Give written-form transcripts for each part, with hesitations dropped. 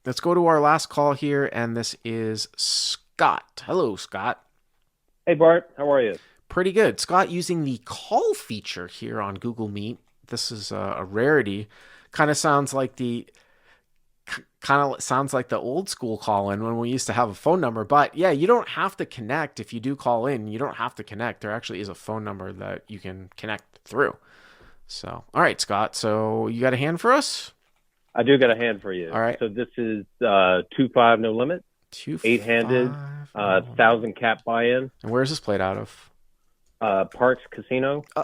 Let's go to our last call here, and this is Scott. Hello, Scott. Hey Bart, how are you? Pretty good. Scott using the call feature here on Google Meet. This is a rarity. Kind of sounds like the old school call in when we used to have a phone number. But yeah, you don't have to connect if you do call in. You don't have to connect. There actually is a phone number that you can connect through. So, all right, Scott. So you got a hand for us? I do got a hand for you. All right. So this is 2-5 no limit, Two eight handed, five no limit. thousand cap buy in, And where's this played out of? Parks Casino. Uh,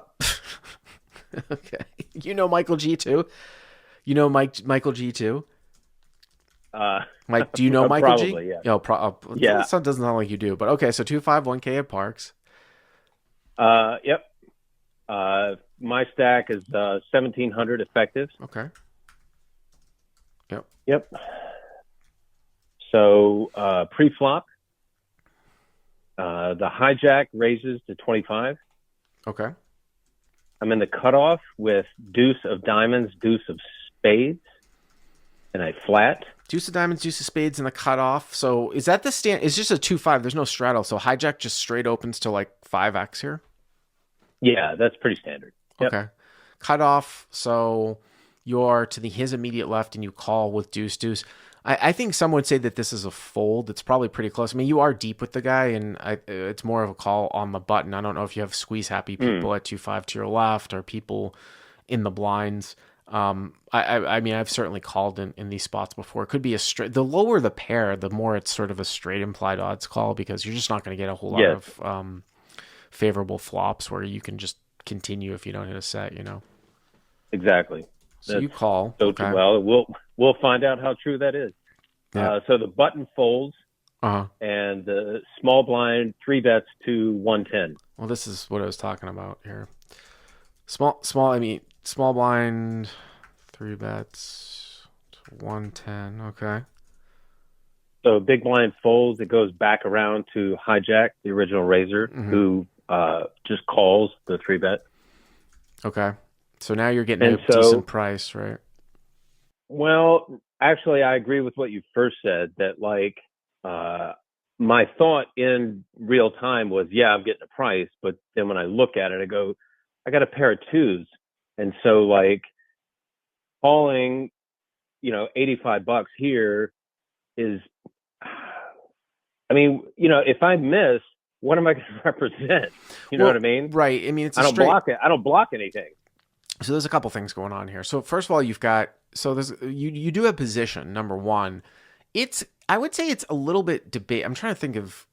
okay. You know Michael G too. You know Michael G too. Uh, Mike, do you know Michael G? Probably, yeah. No, Yeah. that doesn't sound like you do. But okay, so 251K at Parks. Yep. My stack is 1700 effective. Okay. Yep. Yep. So pre-flop, the hijack raises to 25. Okay. I'm in the cutoff with deuce of diamonds, deuce of spades, and I flat. Deuce of diamonds, deuce of spades, and the cutoff. So is that the stand? It's just a 2-5. There's no straddle. So hijack just straight opens to like 5x here. Yeah, that's pretty standard. Yep. Okay. Cutoff. So you're to his immediate left, and you call with deuce deuce. I think some would say that this is a fold. It's probably pretty close. I mean, you are deep with the guy, and it's more of a call on the button. I don't know if you have squeeze happy Mm, people at 2-5 to your left or people in the blinds. I mean, I've certainly called in these spots before. It could be a straight. The lower the pair, the more it's sort of a straight implied odds call because you're just not going to get a whole lot yes, of favorable flops where you can just continue if you don't hit a set. exactly. So That's you call. so true. Okay. Well, we'll find out how true that is. Yeah. So the button folds, Uh huh. and the small blind three bets to 110. Well, this is what I was talking about here. Small. I mean, small blind, three bets, 110. Okay. So big blind folds. It goes back around to hijack the original raiser, Hmm. who just calls the three bet. Okay. So now you're getting a And decent so, price, right? well, actually, I agree with what you first said. That like uh, my thought in real time was, yeah, I'm getting a price, but then when I look at it, I go, I got a pair of twos, and so like calling, 85 bucks here is, I mean, if I miss, what am I going to represent? You know what I Well, mean? right. I mean, it's a I don't straight. block it. I don't block anything. So there's a couple things going on here. So first of all, you've got there's you do have position number one. It's I would say it's a little bit debate. I'm trying to think of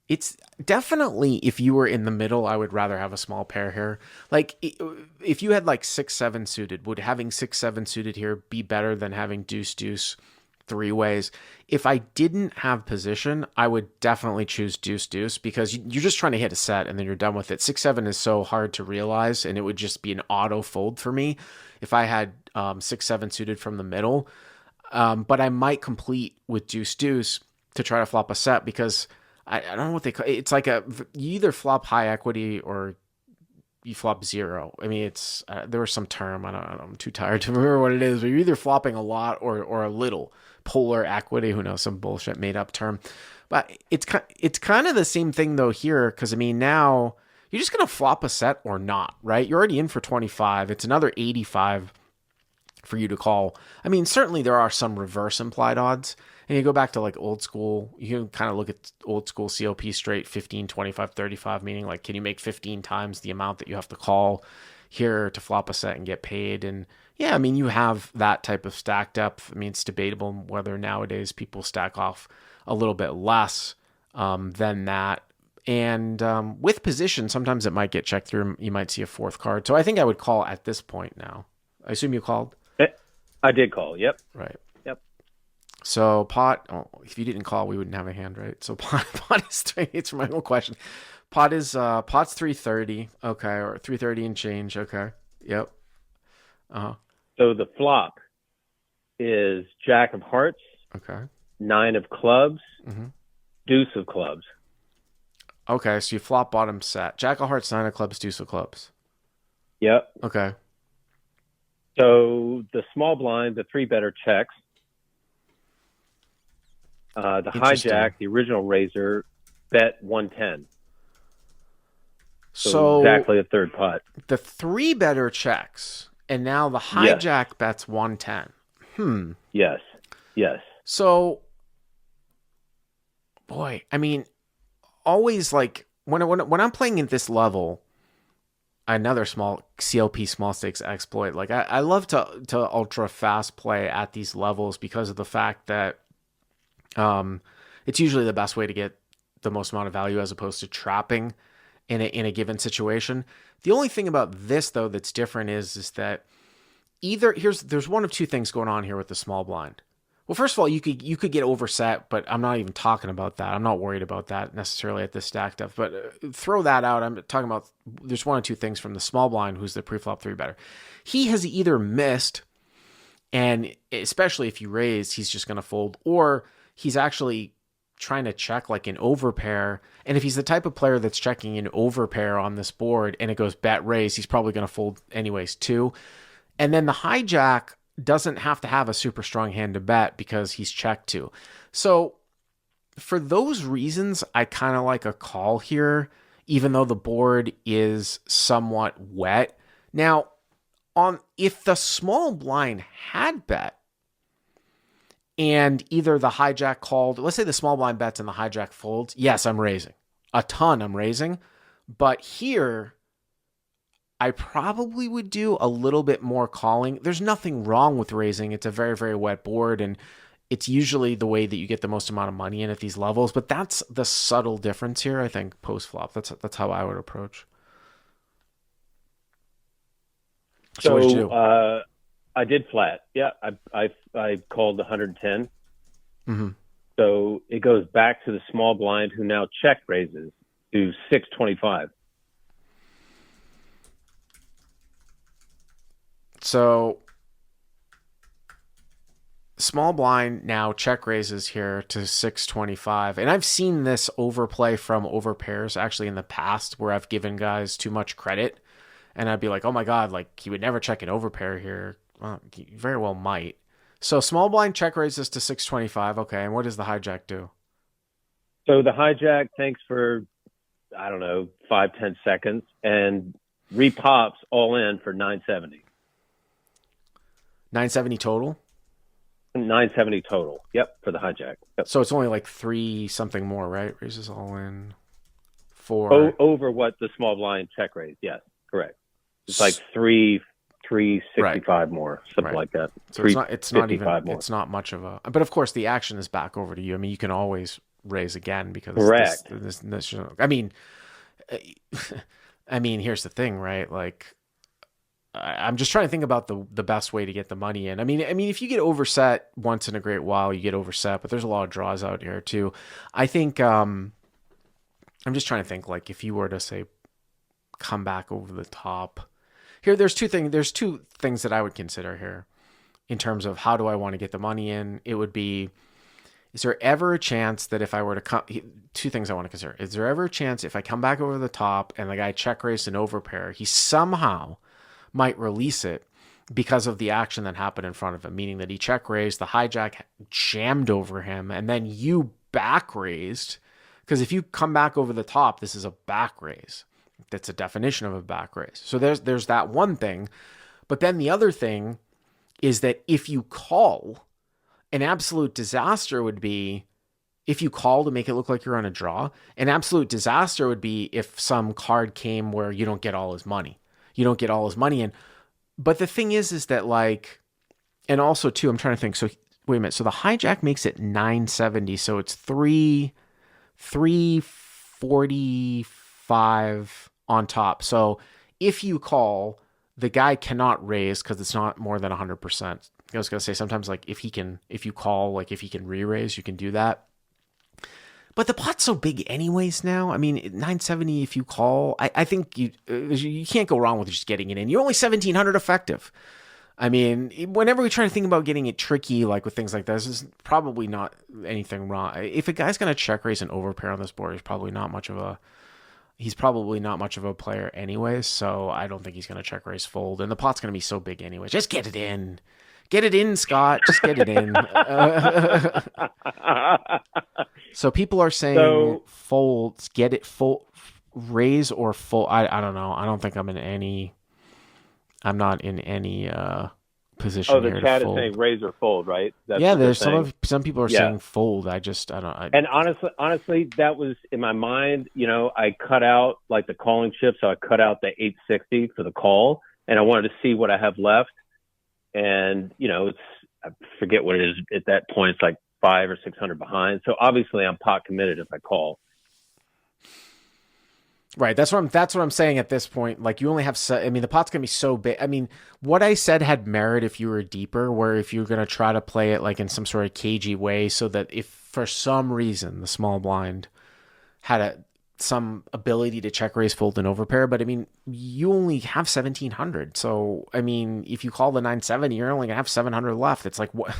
it's definitely if you were in the middle, I would rather have a small pair here. Like if you had like 6-7 suited, would having 6-7 suited here be better than having deuce deuce three ways? If I didn't have position, I would definitely choose deuce deuce because you're just trying to hit a set and then you're done with it. 6-7 is so hard to realize, and it would just be an auto fold for me if I had 6-7 suited from the middle. But I might complete with deuce deuce to try to flop a set because I don't know what they call it. It's like you either flop high equity or you flop zero. I mean, it's there was some term. I don't know. I'm too tired to remember what it is. But you're either flopping a lot or a little polar equity. Who knows? Some bullshit made up term. But it's kind of the same thing though here because I mean now you're just gonna flop a set or not, right? You're already in for 25. It's another 85 for you to call. I mean, certainly there are some reverse implied odds. And you go back to like old school, you can kind of look at old school COP straight 15, 25, 35, meaning like, can you make 15 times the amount that you have to call here to flop a set and get paid? And yeah, I mean, you have that type of stack depth. I mean, it's debatable whether nowadays people stack off a little bit less than that. And with position, sometimes it might get checked through. You might see a fourth card. So I think I would call at this point now. I assume you called? Eh, I did call. Yep. Right. Yep. So pot. Oh, if you didn't call, we wouldn't have a hand, right? So pot is three. It's my own question. Pot's 330. Okay, or 330 and change. Okay. Yep. Uh huh. So the flop is Jack of Hearts, Okay. nine of clubs, Mm-hmm. deuce of clubs. Okay. So you flop bottom set. Jack of hearts, nine of clubs, deuce of clubs. Yep. Okay. So the small blind, the three better checks. The hijack, Interesting. the original raiser, bet 110. So So exactly a third pot. the three better checks, and now the Yes. hijack bets 110. Hmm. Yes. Yes. So, boy, I mean, always like when I'm playing at this level, another small CLP small stakes exploit. Like I love to ultra fast play at these levels because of the fact that um, it's usually the best way to get the most amount of value as opposed to trapping in a given situation. The only thing about this though that's different is that there's one of two things going on here with the small blind. Well, first of all, you could get overset, but I'm not even talking about that. I'm not worried about that necessarily at this stack depth. But throw that out. I'm talking about there's one or two things from the small blind, who's the preflop three better. He has either missed, and especially if you raise, he's just going to fold, or he's actually trying to check like an overpair. And if he's the type of player that's checking an overpair on this board and it goes bet raise, he's probably going to fold anyways too. And then the hijack doesn't have to have a super strong hand to bet because he's checked to. So for those reasons, I kind of like a call here, even though the board is somewhat wet. Now, on if the small blind had bet and either the hijack called, let's say the small blind bets and the hijack folds, yes, I'm raising. A ton I'm raising. But here, I probably would do a little bit more calling. There's nothing wrong with raising. It's a very, very wet board, and it's usually the way that you get the most amount of money in at these levels. But that's the subtle difference here, I think, post flop. That's how I would approach. So what did you So do? I did flat. Yeah, I called 110. Mm-hmm. So it goes back to the small blind, who now check raises to 625. So small blind now check raises here to 625. And I've seen this overplay from overpairs actually in the past where I've given guys too much credit. And I'd be like, oh my God, like he would never check an overpair here. Well, he very well might. So small blind check raises to 625. Okay. And what does the hijack do? So the hijack, thanks for, I don't know, 5-10 seconds, and repops all in for 970. 970 total. 970 total. Yep, for the hijack. Yep. So it's only like three something more, right? Raises all in four. Over what the small blind check raise. Yes, correct. It's like 365 right. more, something Right. like that. So it's not even more. it's not much of a, but of course the action is back over to you. I mean, you can always raise again because Correct. this I mean, I mean, here's the thing, right? Like I'm just trying to think about the best way to get the money in. I mean, if you get overset once in a great while, you get overset, but there's a lot of draws out here too. I think I'm just trying to think like if you were to say come back over the top. Here, there's two things that I would consider here in terms of how do I want to get the money in. It would be, is there ever a chance that if I were to come, two things I want to consider. Is there ever a chance if I come back over the top and the guy check raised an overpair, he somehow might release it because of the action that happened in front of him, meaning that he check raised, the hijack jammed over him, and then you back raised. Because if you come back over the top, this is a back raise. That's a definition of a back raise. So there's that one thing. But then the other thing is that if you call, an absolute disaster would be if you call to make it look like you're on a draw. An absolute disaster would be if some card came where you don't get all his money. You don't get all his money in. But the thing is that like, and also too, I'm trying to think. So wait a minute. So the hijack makes it 970. So it's 345 on top. So if you call, the guy cannot raise because it's not more than 100%. I was going to say sometimes like if you call, like if he can re-raise, you can do that. But the pot's so big anyways now. I mean, 970 if you call, I think you can't go wrong with just getting it in. You're only 1,700 effective. I mean, whenever we try to think about getting it tricky, like with things like this, is probably not anything wrong. If a guy's going to check raise an overpair on this board, he's probably not much of a player anyways. So I don't think he's going to check raise fold. And the pot's going to be so big anyways. Just get it in. Get it in, Scott. Just get it in. So people are saying So, folds, get it full, raise or full. I don't know. I don't think I'm not in any oh, position the here to chat is saying fold. raise or fold, right? That's Yeah, what they're there's saying. some people are Yeah. saying fold. I don't. And honestly, that was in my mind. I cut out like the calling chip, so I cut out the 860 for the call, and I wanted to see what I have left. And it's I forget what it is at that point. It's like 500 or 600 behind. So obviously, I'm pot committed if I call. Right. That's what I'm saying at this point. Like you only have. I mean, the pot's gonna be so big. I mean, what I said had merit if you were deeper, where if you're gonna try to play it like in some sort of cagey way, so that if for some reason the small blind had some ability to check raise fold and overpair, but I mean, you only have 1700. So I mean, if you call the 970, you're only gonna have 700 left. It's like what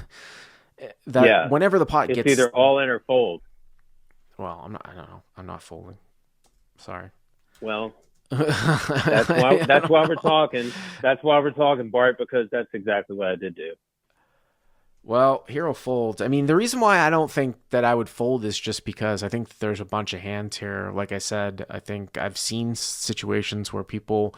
that Yeah, whenever the pot it's gets. either all in or fold. Well, I'm not. I don't know. I'm not folding. Sorry. Well, that's why we're talking. That's why we're talking, Bart, because that's exactly what I did do. Well, hero folds. I mean, the reason why I don't think that I would fold is just because I think there's a bunch of hands here. Like I said, I think I've seen situations where people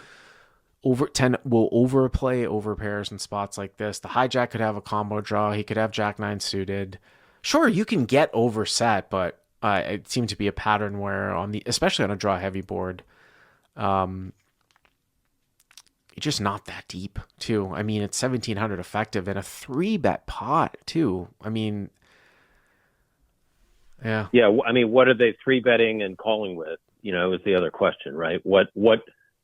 will overplay over pairs in spots like this. The hijack could have a combo draw. He could have Jack Nine suited. Sure, you can get overset, but it seemed to be a pattern where especially on a draw heavy board, um, you're just not that deep too. I mean, it's 1700 effective and a 3-bet pot too. I mean, yeah. Yeah, I mean, what are they three betting and calling with? Is the other question, right? What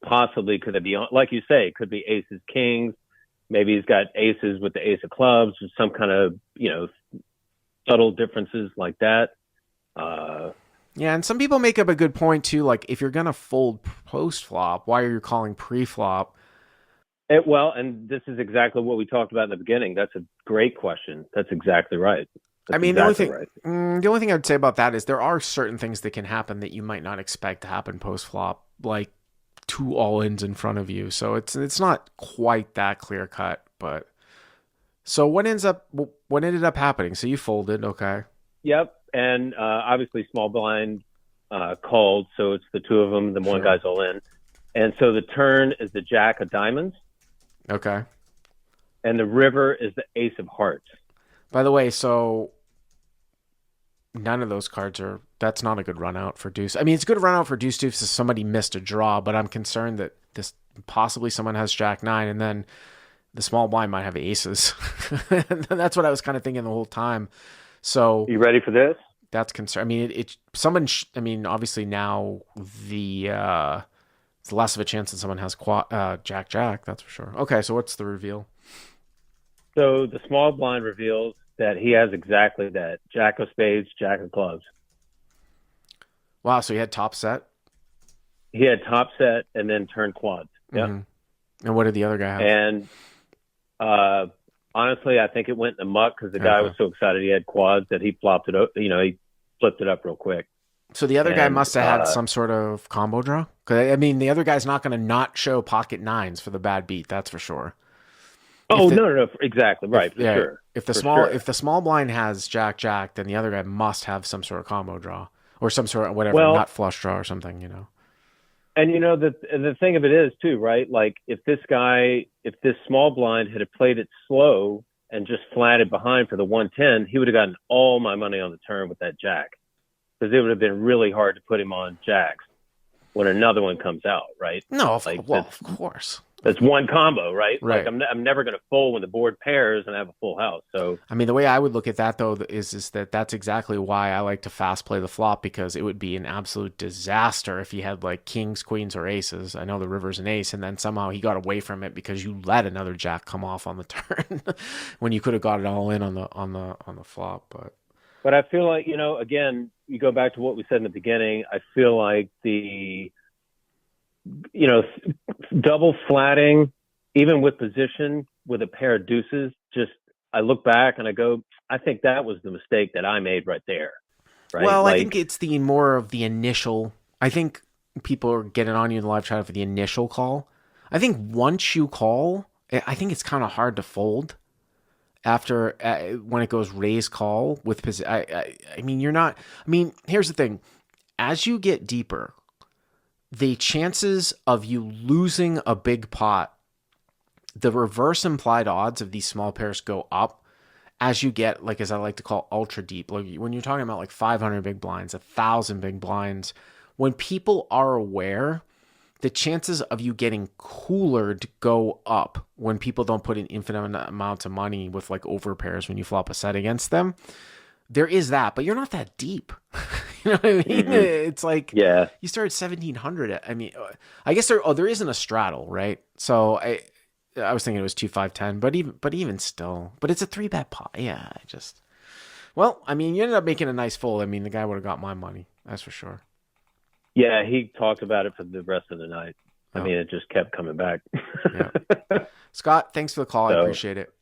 possibly could it be on? Like you say, it could be aces, kings. Maybe he's got aces with the ace of clubs, or some kind of subtle differences like that. Yeah, and some people make up a good point too. Like, if you're gonna fold post flop, why are you calling pre flop? And this is exactly what we talked about in the beginning. That's a great question. That's exactly right. I That's mean, exactly right. the only thing I would say about that is there are certain things that can happen that you might not expect to happen post flop, like two all ins in front of you. So it's not quite that clear cut. But so what ended up happening? So you folded, okay? Yep. And obviously, small blind called. So it's the two of them. The one Sure. guy's all in. And so the turn is the jack of diamonds, Okay. and the river is the ace of hearts. By the way, so none of those cards are. That's not a good run out for deuce. I mean, it's a good run out for deuce deuce if somebody missed a draw, but I'm concerned that this possibly someone has jack nine, and then the small blind might have aces. That's what I was kind of thinking the whole time. So You ready for this? that's concern. I mean, someone. I mean, obviously now it's less of a chance that someone has jack jack. That's for sure. Okay, so what's the reveal? So the small blind reveals that he has exactly that: jack of spades, jack of clubs. Wow, so he had top set. He had top set and then turn quads. Yep. Mm-hmm. And what did the other guy have? And honestly, I think it went in the muck because the guy was so excited he had quads that he flopped it up. He flipped it up real quick. So the other guy must have had some sort of combo draw. Because I mean, the other guy's not going to not show pocket nines for the bad beat. That's for sure. No, exactly right, sure. If the small blind has jack jack, then the other guy must have some sort of combo draw or some sort of whatever, nut flush draw or something. And the thing of it is too, right? Like if this small blind had played it slow and just flatted behind for the 110, he would have gotten all my money on the turn with that jack, because it would have been really hard to put him on jacks when another one comes out, right? No, of course. That's one combo, right? Right. Like I'm never going to fold when the board pairs and I have a full house. So I mean, the way I would look at that though is that that's exactly why I like to fast play the flop, because it would be an absolute disaster if he had like kings, queens, or aces. I know the river's an ace, and then somehow he got away from it because you let another jack come off on the turn when you could have got it all in on the flop. But I feel like, again, you go back to what we said in the beginning. I feel like double flatting, even with position with a pair of deuces, I look back and I go, I think that was the mistake that I made right there. Right? Well, I think it's the more of the initial. I think people are getting on you in the live chat for the initial call. I think once you call, I think it's kind of hard to fold. after when it goes raise call with position. I mean, you're not. I mean, here's the thing: as you get deeper, the chances of you losing a big pot, the reverse implied odds of these small pairs go up as you get, like, as I like to call, ultra deep. Like when you're talking about like 500 big blinds, 1,000 big blinds, when people are aware, the chances of you getting coolered go up when people don't put in infinite amounts of money with like over pairs when you flop a set against them. There is that, but you're not that deep. You know what I mean? Hmm. It's like Yeah. you start at 1,700. I mean, I guess there isn't a straddle, right? So I was thinking it was 2, 5, 10, but even still, but it's a 3-bet pot. Yeah, well, I mean, you ended up making a nice fold. I mean, the guy would have got my money, that's for sure. Yeah, he talked about it for the rest of the night. I Oh, mean, it just kept coming back. yeah. Scott, thanks for the call. I So appreciate it.